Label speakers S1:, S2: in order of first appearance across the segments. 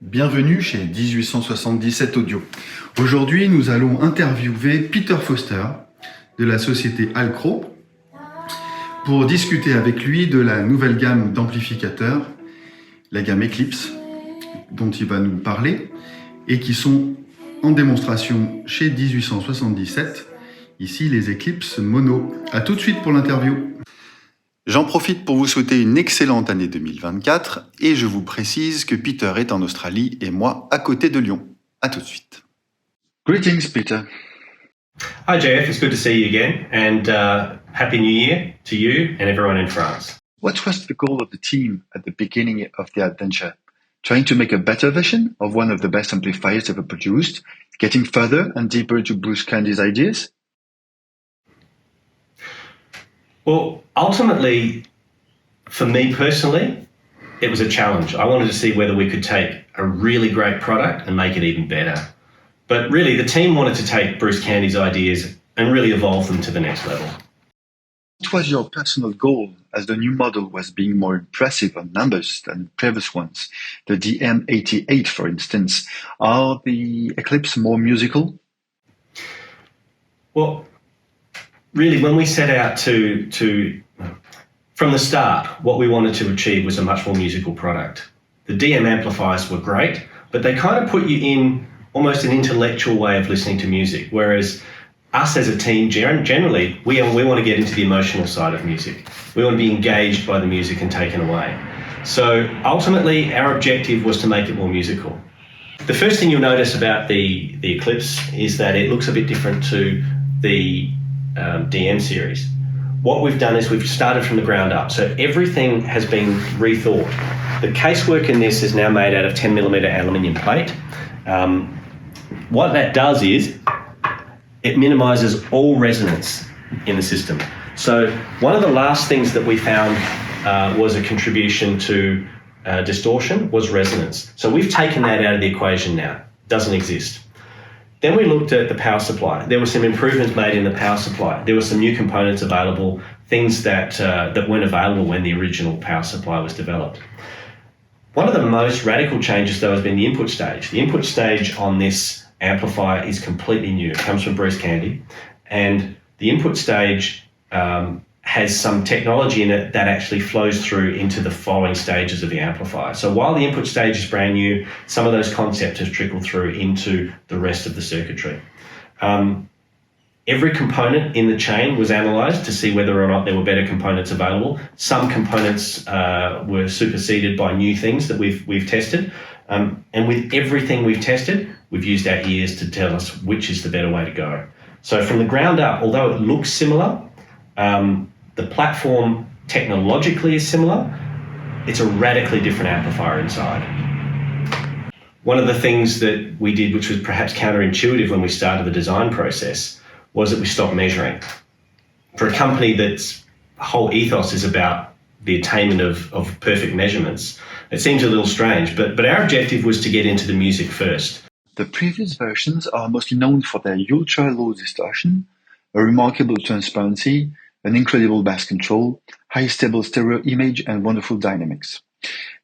S1: Bienvenue chez 1877 Audio. Aujourd'hui, nous allons interviewer Peter FOSTER de la société HALCRO pour discuter avec lui de la nouvelle gamme d'amplificateurs, la gamme Eclipse, dont il va nous parler, et qui sont en démonstration chez 1877, ici les Eclipse mono. A tout de suite pour l'interview. J'en profite pour vous souhaiter une excellente année 2024 et je vous précise que Peter est en Australie et moi à côté de Lyon. À tout de suite. Greetings, Peter.
S2: Hi, JF. It's good to see you again, and Happy New Year to you and everyone in France.
S1: What was the goal of the team at the beginning of the adventure? Trying to make a better version of one of the best amplifiers ever produced, getting further and deeper to Bruce Candy's ideas?
S2: Well, ultimately, for me personally, it was a challenge. I wanted to see whether we could take a really great product and make it even better. But really, the team wanted to take Bruce Candy's ideas and really evolve them to the next level.
S1: What was your personal goal as the new model was being more impressive on numbers than previous ones? The DM88, for instance. Are the Eclipse more musical?
S2: Well, really, when we set out to from the start, what we wanted to achieve was a much more musical product. The DM amplifiers were great, but they kind of put you in almost an intellectual way of listening to music, whereas us as a team, generally, we want to get into the emotional side of music. We want to be engaged by the music and taken away. So ultimately, our objective was to make it more musical. The first thing you'll notice about the Eclipse is that it looks a bit different to the DM series. What we've done is we've started from the ground up, so everything has been rethought. The casework in this is now made out of 10mm aluminium plate. What that does is it minimises all resonance in the system. So one of the last things that we found was a contribution to distortion was resonance. So we've taken that out of the equation now. It doesn't exist. Then we looked at the power supply. There were some improvements made in the power supply. There were some new components available, things that weren't available when the original power supply was developed. One of the most radical changes, though, has been the input stage. The input stage on this amplifier is completely new. It comes from Bruce Candy, and the input stage has some technology in it that actually flows through into the following stages of the amplifier. So while the input stage is brand new, some of those concepts have trickled through into the rest of the circuitry. Every component in the chain was analysed to see whether or not there were better components available. Some components were superseded by new things that we've tested. And with everything we've tested, we've used our ears to tell us which is the better way to go. So from the ground up, although it looks similar, the platform technologically is similar, it's a radically different amplifier inside. One of the things that we did, which was perhaps counterintuitive when we started the design process, was that we stopped measuring. For a company that's whole ethos is about the attainment of perfect measurements, it seems a little strange, but our objective was to get into the music first.
S1: The previous versions are mostly known for their ultra-low distortion, a remarkable transparency, an incredible bass control, high stable stereo image, and wonderful dynamics.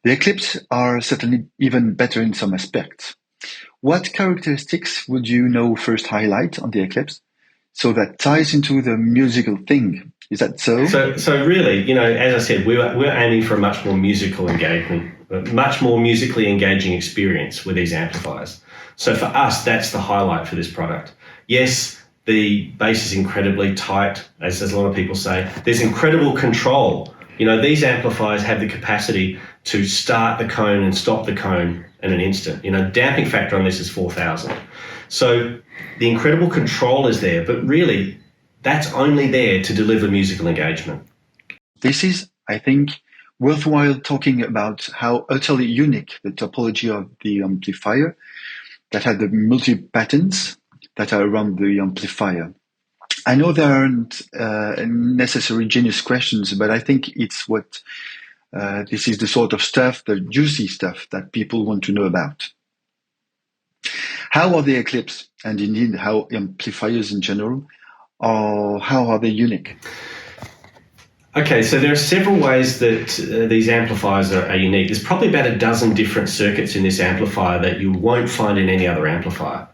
S1: The Eclipse are certainly even better in some aspects. What characteristics would you first highlight on the Eclipse? So that ties into the musical thing. Is that so?
S2: So really, as I said, we're aiming for a much more musical engagement, a much more musically engaging experience with these amplifiers. So for us, that's the highlight for this product. Yes, the bass is incredibly tight, as a lot of people say. There's incredible control. These amplifiers have the capacity to start the cone and stop the cone in an instant. Damping factor on this is 4,000. So the incredible control is there, but really, that's only there to deliver musical engagement.
S1: This is, I think, worthwhile talking about how utterly unique the topology of the amplifier that had the multi-patterns that are around the amplifier. I know there aren't necessary genius questions, but I think it's what this is the sort of stuff, the juicy stuff that people want to know about. How are the Eclipse, and indeed how amplifiers in general, or how are they unique?
S2: Okay, so there are several ways that these amplifiers are unique. There's probably about a dozen different circuits in this amplifier that you won't find in any other amplifier.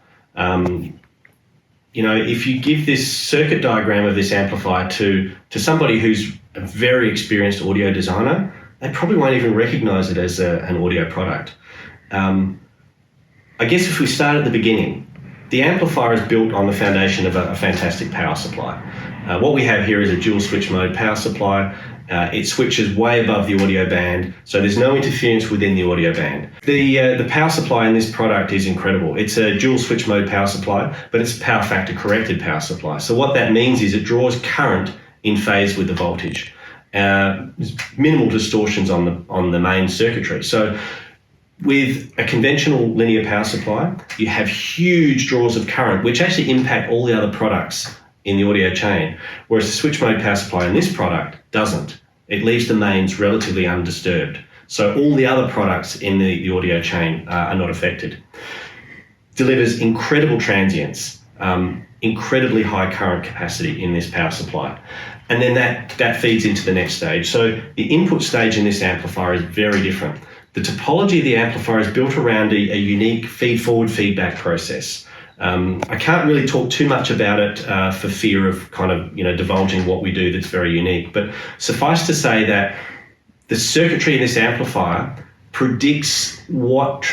S2: If you give this circuit diagram of this amplifier to somebody who's a very experienced audio designer, they probably won't even recognize it as an audio product. I guess if we start at the beginning, the amplifier is built on the foundation of a fantastic power supply. What we have here is a dual switch mode power supply. It switches way above the audio band, so there's no interference within the audio band. The power supply in this product is incredible. It's a dual switch mode power supply, but it's a power factor corrected power supply. So what that means is it draws current in phase with the voltage. There's minimal distortions on the main circuitry. So with a conventional linear power supply, you have huge draws of current, which actually impact all the other products in the audio chain, whereas the switch mode power supply in this product doesn't. It leaves the mains relatively undisturbed. So all the other products in the audio chain are not affected. Delivers incredible transients, incredibly high current capacity in this power supply. And then that feeds into the next stage. So the input stage in this amplifier is very different. The topology of the amplifier is built around a unique feed-forward feedback process. I can't really talk too much about it for fear of divulging what we do that's very unique. But suffice to say that the circuitry in this amplifier predicts what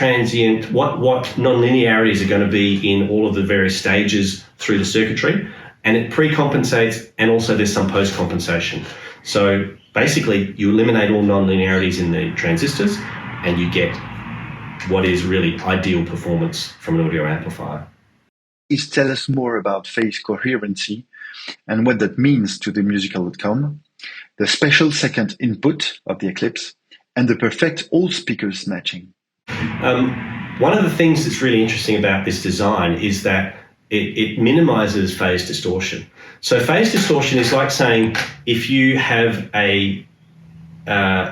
S2: non-linearities are going to be in all of the various stages through the circuitry, and it pre-compensates, and also there's some post-compensation. So basically, you eliminate all non-linearities in the transistors, and you get what is really ideal performance from an audio amplifier.
S3: Please tell us more about phase coherency and what that means to the musical outcome, the special second input of the Eclipse, and the perfect all speakers matching.
S2: One of the things that's really interesting about this design is that it minimizes phase distortion. So phase distortion is like saying if you have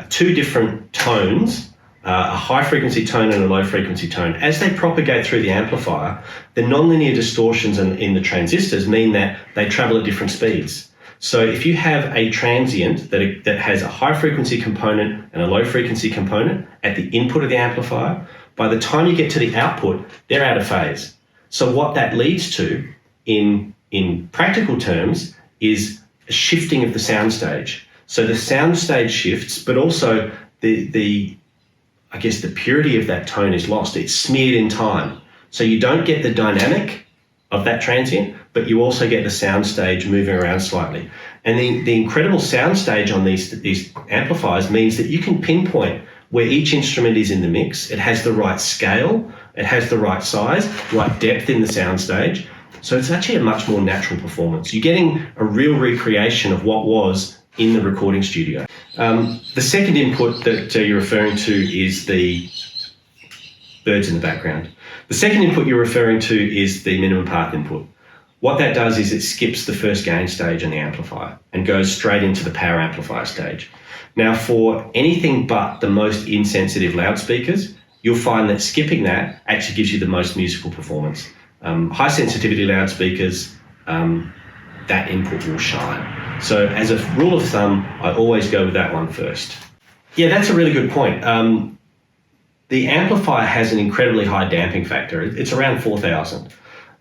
S2: two different tones, a high frequency tone and a low frequency tone, as they propagate through the amplifier, the nonlinear distortions in the transistors mean that they travel at different speeds. So if you have a transient that has a high frequency component and a low frequency component at the input of the amplifier, by the time you get to the output, they're out of phase. So what that leads to in practical terms is a shifting of the soundstage. So the soundstage shifts, but also the purity of that tone is lost. It's smeared in time. So you don't get the dynamic of that transient, but you also get the soundstage moving around slightly. And the incredible soundstage on these amplifiers means that you can pinpoint where each instrument is in the mix. It has the right scale, it has the right size, right depth in the soundstage. So it's actually a much more natural performance. You're getting a real recreation of what was in the recording studio. The second input that you're referring to is the birds in the background. The second input you're referring to is the minimum path input. What that does is it skips the first gain stage on the amplifier and goes straight into the power amplifier stage. Now, for anything but the most insensitive loudspeakers, you'll find that skipping that actually gives you the most musical performance. High sensitivity loudspeakers, that input will shine. So as a rule of thumb, I always go with that one first. Yeah, that's a really good point. The amplifier has an incredibly high damping factor. It's around 4,000.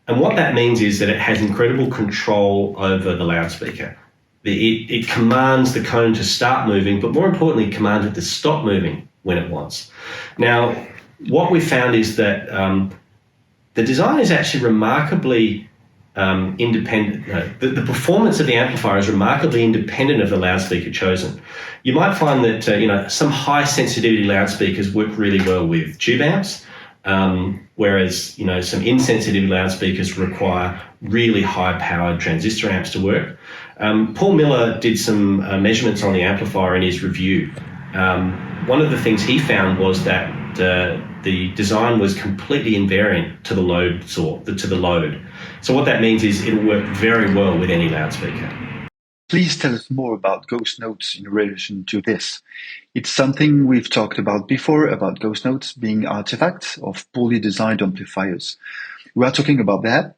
S2: And what that means is that it has incredible control over the loudspeaker. It commands the cone to start moving, but more importantly, commands it to stop moving when it wants. Now, what we found is that the design is actually remarkably independent. The performance of the amplifier is remarkably independent of the loudspeaker chosen. You might find that some high sensitivity loudspeakers work really well with tube amps, whereas some insensitive loudspeakers require really high powered transistor amps to work. Paul Miller did some measurements on the amplifier in his review. One of the things he found was that the design was completely invariant to the load. So what that means is it'll work very well with any loudspeaker.
S3: Please tell us more about ghost notes in relation to this. It's something we've talked about before, about ghost notes being artifacts of poorly designed amplifiers. We are talking about that.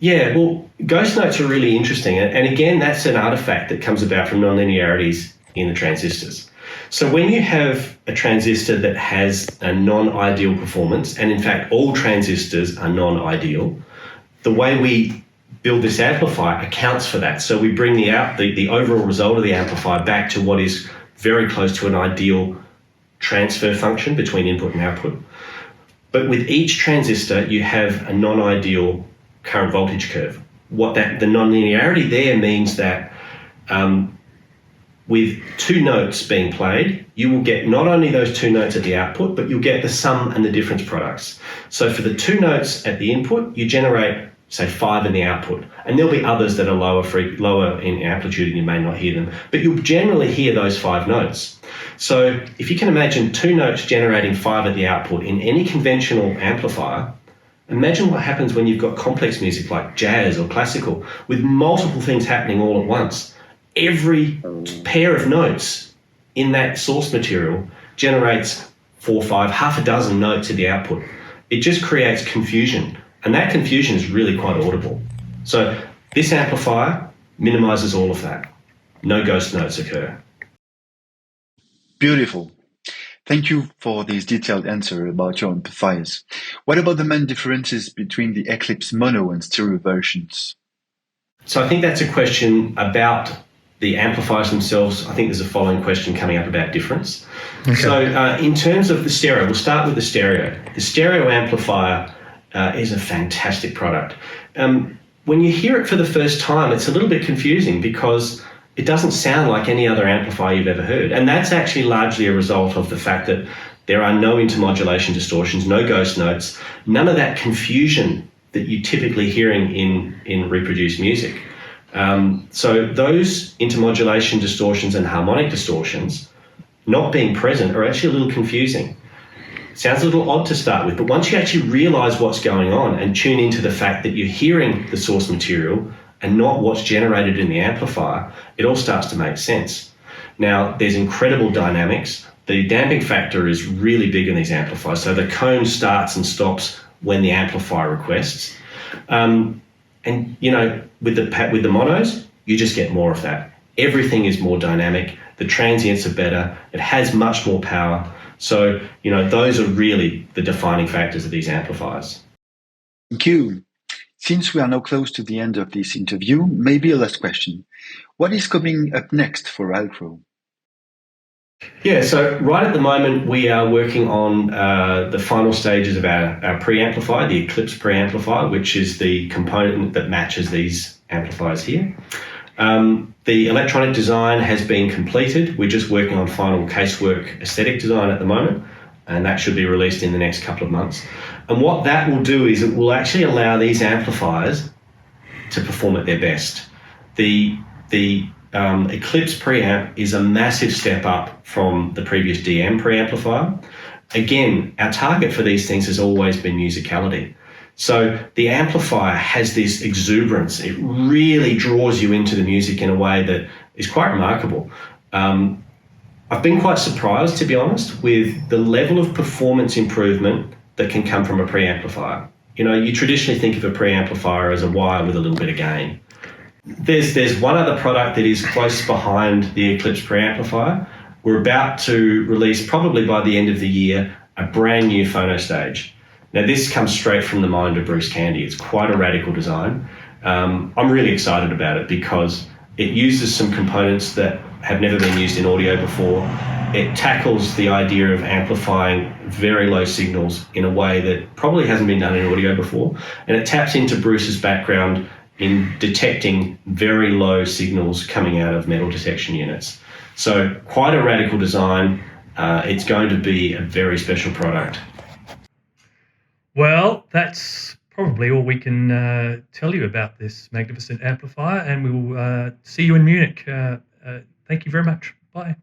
S2: Yeah, well, ghost notes are really interesting. And again, that's an artifact that comes about from nonlinearities in the transistors. So when you have a transistor that has a non-ideal performance, and in fact, all transistors are non-ideal, the way we build this amplifier accounts for that. So we bring the overall result of the amplifier back to what is very close to an ideal transfer function between input and output. But with each transistor, you have a non-ideal current voltage curve. The nonlinearity there means that with two notes being played, you will get not only those two notes at the output, but you'll get the sum and the difference products. So for the two notes at the input, you generate, say, 5 in the output. And there'll be others that are lower in amplitude and you may not hear them, but you'll generally hear those 5 notes. So if you can imagine two notes generating 5 at the output in any conventional amplifier, imagine what happens when you've got complex music like jazz or classical with multiple things happening all at once. Every pair of notes in that source material generates 4, 5, half a dozen notes at the output. It just creates confusion, and that confusion is really quite audible. So this amplifier minimizes all of that. No ghost notes occur.
S3: Beautiful. Thank you for this detailed answer about your amplifiers. What about the main differences between the Eclipse mono and stereo versions?
S2: So I think that's a question about the amplifiers themselves. I think there's a following question coming up about difference. Okay. So in terms of the stereo, we'll start with the stereo. The stereo amplifier is a fantastic product. When you hear it for the first time, it's a little bit confusing because it doesn't sound like any other amplifier you've ever heard. And that's actually largely a result of the fact that there are no intermodulation distortions, no ghost notes, none of that confusion that you're typically hearing in reproduced music. So those intermodulation distortions and harmonic distortions not being present are actually a little confusing. Sounds a little odd to start with, but once you actually realize what's going on and tune into the fact that you're hearing the source material and not what's generated in the amplifier, it all starts to make sense. Now, there's incredible dynamics. The damping factor is really big in these amplifiers. So the cone starts and stops when the amplifier requests. And, you know, with the monos, you just get more of that. Everything is more dynamic. The transients are better. It has much more power. So, you know, those are really the defining factors of these amplifiers.
S3: Thank you. Since we are now close to the end of this interview, maybe a last question. What is coming up next for HALCRO?
S2: Yeah, so right at the moment, we are working on the final stages of our preamplifier, the Eclipse preamplifier, which is the component that matches these amplifiers here. The electronic design has been completed. We're just working on final casework aesthetic design at the moment, and that should be released in the next couple of months. And what that will do is it will actually allow these amplifiers to perform at their best. The Eclipse preamp is a massive step up from the previous DM preamplifier. Again, our target for these things has always been musicality. So the amplifier has this exuberance. It really draws you into the music in a way that is quite remarkable. I've been quite surprised, to be honest, with the level of performance improvement that can come from a preamplifier. You know, you traditionally think of a preamplifier as a wire with a little bit of gain. There's one other product that is close behind the Eclipse preamplifier. We're about to release, probably by the end of the year, a brand new phono-stage. Now, this comes straight from the mind of Bruce Candy. It's quite a radical design. I'm really excited about it because it uses some components that have never been used in audio before. It tackles the idea of amplifying very low signals in a way that probably hasn't been done in audio before. And it taps into Bruce's background in detecting very low signals coming out of metal detection units. So quite a radical design. It's going to be a very special product.
S4: Well, that's probably all we can tell you about this magnificent amplifier, and we will see you in Munich. Thank you very much. Bye.